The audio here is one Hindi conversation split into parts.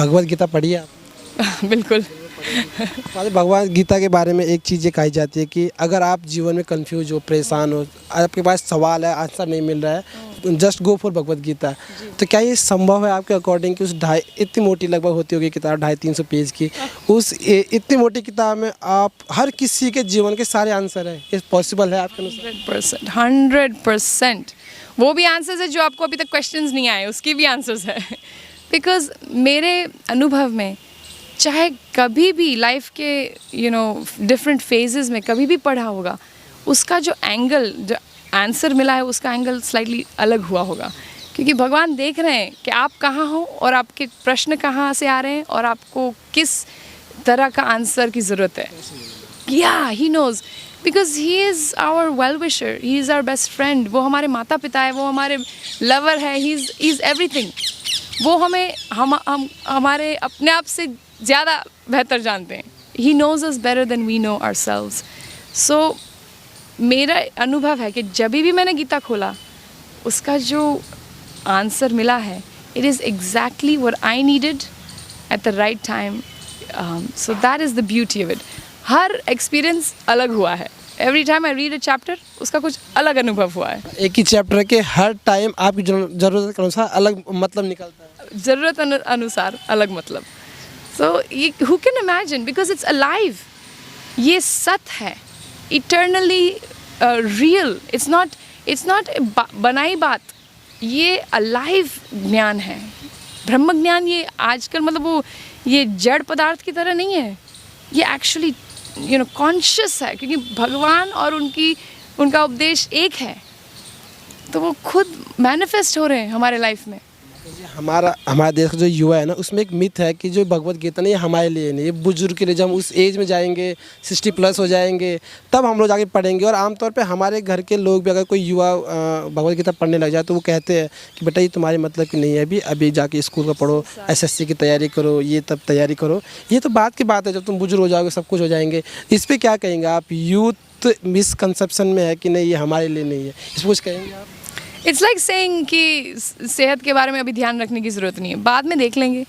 भगवत गीता पढ़ी है आप? बिल्कुल। हमारे भगवत गीता के बारे में एक चीज़ ये कही जाती है कि अगर आप जीवन में कंफ्यूज हो, परेशान हो, आपके पास सवाल है, आंसर नहीं मिल रहा है, just go for Bhagavad Gita. तो क्या ये संभव है आपके अकॉर्डिंग कि उस इतनी मोटी लगभग होती होगी किताब, 250-300 पेज की, उस इतनी मोटी किताब में आप हर किसी के जीवन के सारे आंसर हैं, ये पॉसिबल है आपके अनुसार? 100%। वो भी आंसर्स है जो आपको अभी तक क्वेश्चंस नहीं आए, उसकी भी आंसर्स है। बिकॉज मेरे अनुभव में चाहे कभी भी लाइफ के डिफरेंट फेजेस में कभी भी पढ़ा होगा, उसका जो एंगल, जो आंसर मिला है, उसका एंगल स्लाइटली अलग हुआ होगा। क्योंकि भगवान देख रहे हैं कि आप कहाँ हो और आपके प्रश्न कहाँ से आ रहे हैं और आपको किस तरह का आंसर की ज़रूरत है। या he knows, because he is our well wisher, he is our best friend. वो हमारे माता पिता है, वो हमारे लवर है, ही इज़ एवरीथिंग। वो हमें हमारे अपने आप से ज़्यादा बेहतर जानते हैं। He knows us better than we know ourselves. So मेरा अनुभव है कि जब भी मैंने गीता खोला, उसका जो आंसर मिला है, it is exactly what I needed at the right time. So that is the beauty of it. Her experience अलग हुआ है। Every time I read a chapter, उसका कुछ अलग अनुभव हुआ है। एक ही चैप्टर के हर टाइम आपकी ज़रूरत के अनुसार अलग मतलब निकलता है। ज़रूरत अनुसार अलग मतलब। सो ये who can imagine, because it's alive. ये सत्य है, इटर्नली रियल। इट्स नॉट बनाई बात, ये अलाइव ज्ञान है। ब्रह्म ज्ञान ये आजकल मतलब वो ये जड़ पदार्थ की तरह नहीं है, ये एक्चुअली कॉन्शियस है। क्योंकि भगवान और उनका उपदेश एक है, तो वो खुद मैनिफेस्ट हो रहे हैं हमारे लाइफ में। हमारा देश का जो युवा है ना, उसमें एक मिथ है कि जो भगवत गीता नहीं, ये हमारे लिए नहीं, ये बुजुर्ग के लिए। जब हम उस एज में जाएंगे, 60+ हो जाएंगे, तब हम लोग जाके पढ़ेंगे। और आमतौर पे हमारे घर के लोग भी, अगर कोई युवा भगवत गीता पढ़ने लग जाए, तो वो कहते हैं कि बेटा ये तुम्हारे मतलब की नहीं है, अभी जाके स्कूल का पढ़ो, SSC की तैयारी करो, ये तब तैयारी करो। ये तो बात की बात है, जब तुम बुजुर्ग हो जाओगे सब कुछ हो जाएंगे। इस पर क्या कहेंगे आप? यूथ मिसकंसेप्शन में है कि नहीं ये हमारे लिए नहीं है, इस पर कुछ कहेंगे आप? इट्स लाइक सेइंग कि सेहत के बारे में अभी ध्यान रखने की ज़रूरत नहीं है, बाद में देख लेंगे।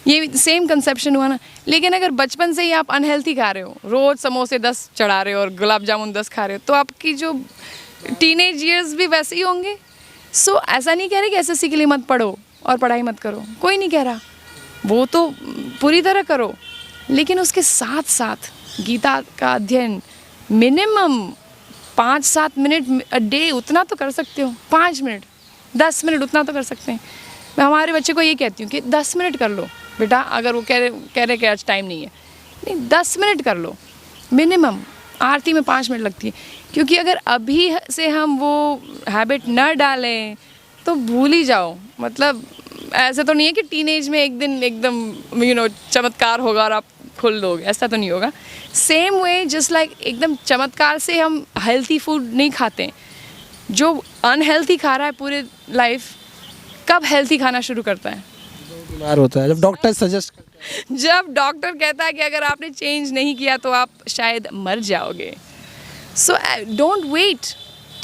ये सेम कंसेप्शन हुआ ना। लेकिन अगर बचपन से ही आप अनहेल्थी खा रहे हो, रोज़ समोसे 10 चढ़ा रहे हो और गुलाब जामुन 10 खा रहे हो, तो आपकी जो टीनेज ईयर्स भी वैसे ही होंगे। सो ऐसा नहीं कह रहे कि SSC के लिए मत पढ़ो और पढ़ाई मत करो, कोई नहीं कह रहा, वो तो पूरी तरह करो। लेकिन उसके साथ साथ गीता का अध्ययन मिनिमम 5-7 मिनट अ डे, उतना तो कर सकते हो। 5 मिनट 10 मिनट उतना तो कर सकते हैं। मैं हमारे बच्चे को ये कहती हूँ कि 10 मिनट कर लो बेटा। अगर वो कह रहे कि आज टाइम नहीं है, नहीं 10 मिनट कर लो मिनिमम। आरती में 5 मिनट लगती है। क्योंकि अगर अभी से हम वो हैबिट न डालें तो भूल ही जाओ। मतलब ऐसा तो नहीं है कि टीनेज में एक दिन एकदम चमत्कार होगा और आप खोल दोगे, ऐसा तो नहीं होगा। सेम वे जस्ट लाइक एकदम चमत्कार से हम हेल्थी फूड नहीं खाते। जो अनहेल्थी खा रहा है पूरे लाइफ, कब हेल्थी खाना शुरू करता है? बीमार होता है, जब डॉक्टर सजेस्ट करता है। जब डॉक्टर कहता है कि अगर आपने चेंज नहीं किया तो आप शायद मर जाओगे। So don't wait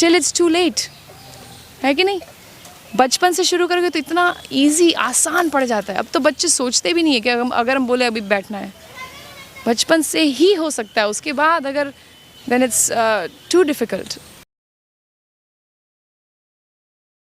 till it's too late, है कि नहीं? बचपन से शुरू करोगे तो इतना इजी, आसान पड़ जाता है। अब तो बच्चे सोचते भी नहीं है कि अगर हम बोले अभी बैठना है, बचपन से ही हो सकता है। उसके बाद अगर देन इट्स टू डिफ़िकल्ट।